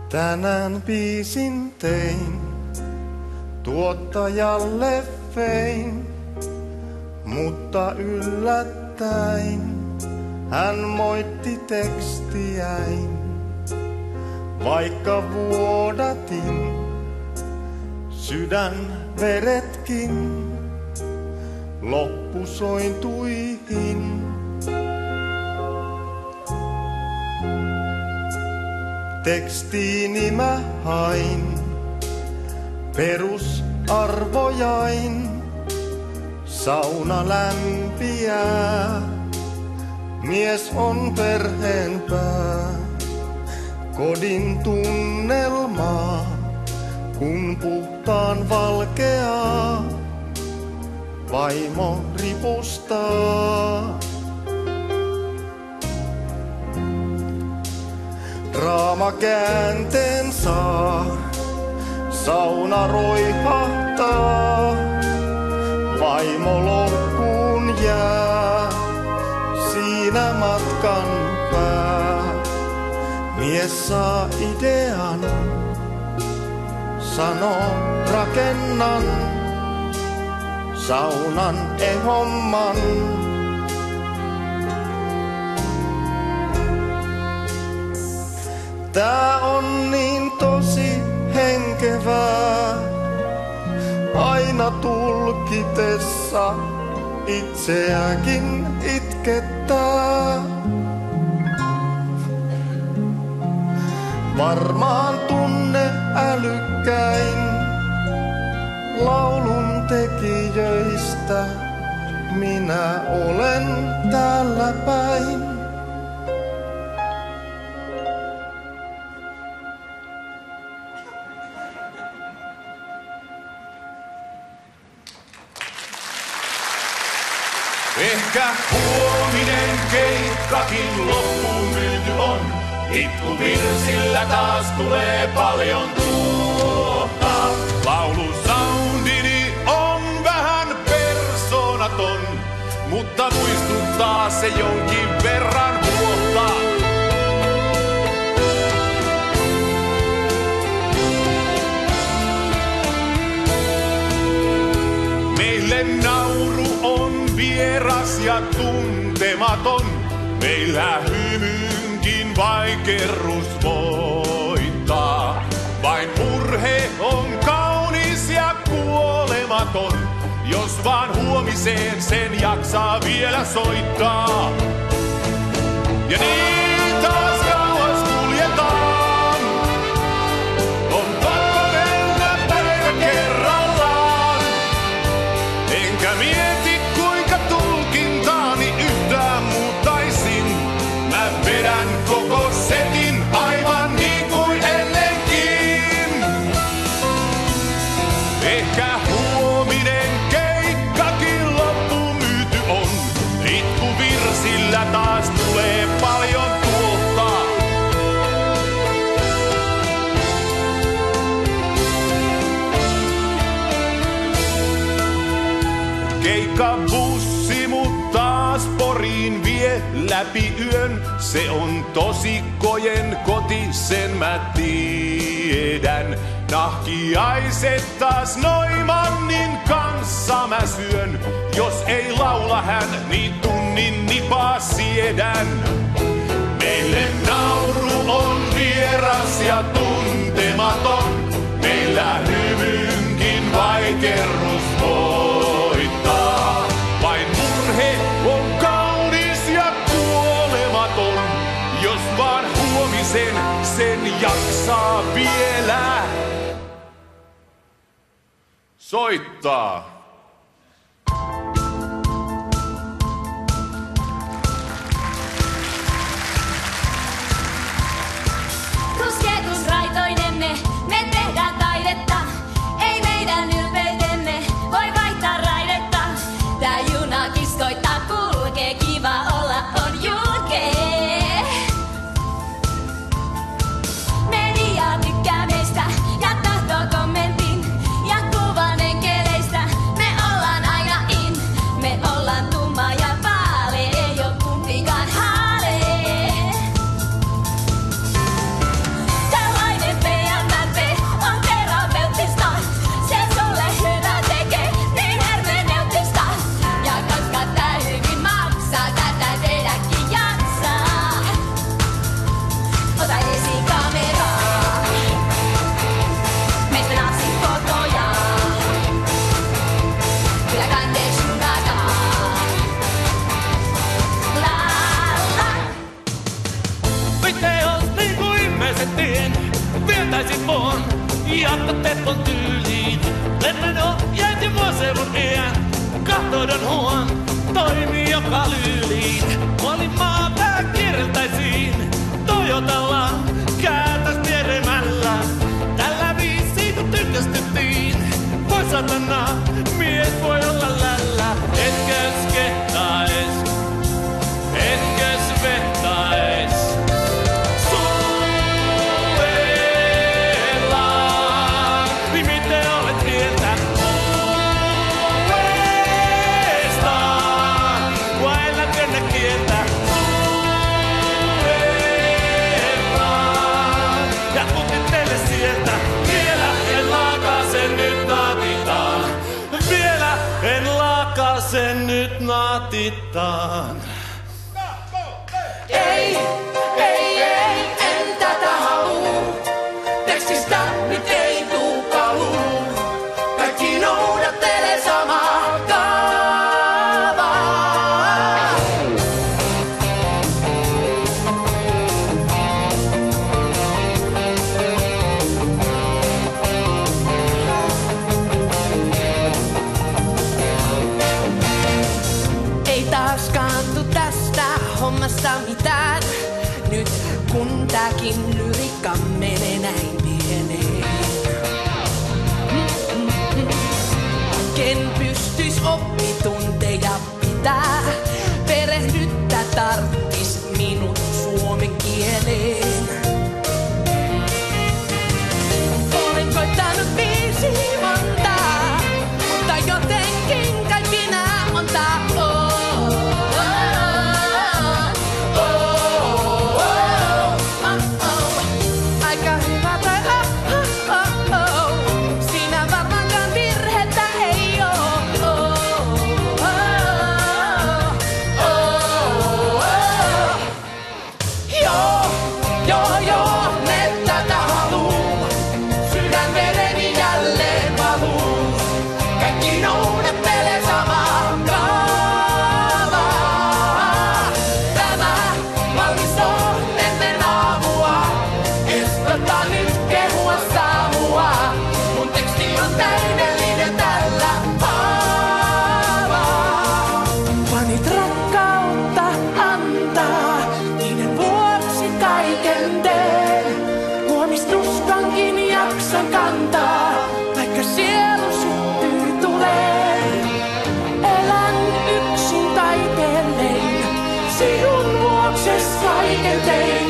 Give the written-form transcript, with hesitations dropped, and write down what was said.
Tänään biisin tein, tuottajalle vein, mutta yllättäen hän moitti tekstiäin. Vaikka vuodatin sydänveretkin, loppusointuihin. Tekstiini mä hain, perusarvojain, sauna lämpiää, mies on perheen pää. Kodin tunnelmaa, kun puhtaan valkeaa, vaimo ripustaa. Draama käänteen saa, sauna roihahtaa, vaimo loppuun jää, siinä matkan pää. Mies saa idean, sanoo rakennan, saunan ehomman. Tää on niin tosi henkevää, aina tulkitessa itseäkin itkettää. Varmaan tunne älykkäin laulun tekijöistä, minä olen täällä päin. Ehkä huominen keikkakin loppuun myyty on. Itkuvirsillä taas tulee paljon tuota. Laulusoundini on vähän persoonaton, mutta muistuttaa se jonkin verran huolta. Meille nauru on vieras ja tuntematon, meillä hymyynkin vain kerrus voittaa. Vain murhe on kaunis ja kuolematon, jos vaan huomiseen sen jaksaa vielä soittaa. Ja niin taas kauas kuljetaan, on pakko mennä päivä kerrallaan. Enkä mieti kuinka tulkintaani yhtään muuttaisin, mä vedän koko setin aivan niin kuin ennenkin. Ehkä huominen keikkakin loppuun myyty on, itkuvirsillä taas tulee paljon tuolta. Keikkabussi mut taas Poriin vie läpi yön. Se on tosikkojen koti, sen mä tiedän. Nahkiaiset taas Noimannin kanssa mä syön. Jos ei laula hän, niin tunnin nipaa siedän. Meille nauru on vieras ja tuntematon, meillä hymyynkin vain kerrus voittaa. Vain murhe on kaunis ja kuolematon, jos vaan huomisen sen jaksaa vielä soittaa. Rusketus raitoinemme, me tehdään taidetta. Ei meidän ylpeytemme voi vaihtaa raidetta. Tää juna kiskoittaa kulkee, kiva olla on julkee. Media tykkää meistä ja tahtoo kommentin ja kuvan enkeleistä. Jaakko-Teppon tyyliin. Lennän ohjeet ja vuoseudun iän. Kahtoidon huon toimii joka lyyliin. Olin maapää kierreltäisiin. Toyotalla kääntäis vieremällä. Tällä viisi kun tykästyttiin. Voi satana, mies voi olla lällä. Etkös kehtais, etkös vehtais. Suuellaan, niin miten olet mieltä uudestaan? Vailla kennä kieltä suuellaan. Ja kutittele sieltä, vielä en laakase nyt naatitaan. Vielä en laakase nyt naatitaan. Ei, en tätä haluu. Tekstistä nyt ei tuu kaluu. Kaikki noudattelee samaa kaavaa. Ei taaskaan tuu tästä hommasta mitään. Nyt kun tääkin lyrikka menee näin pieneen. Ken pystyis oppitunteja pitää? Perehdyttä tarttis minut suomen kieleen. Olen koittanut biisi montaa, mutta jotenkin kaikki nää montaa. Aika hyvä toi siinä varmaankaan virhettä ei oo. Joo, ne tätä haluu. Sydän vereni jälleen valuu. Kaikki noudattelee samaa kaavaa. Tämä valmis on ennen aamua. Estota nyt kehua saamua. Mun teksti on täydellinen tällä haavaa. Fanit rakkautta antaa, niiden vuoksi kaiken teen. Huomistuskankin jaksan kantaa, vaikka sielu syttyy tuleen. Elän yksin taiteelleen, sinun vuokses kaiken tein.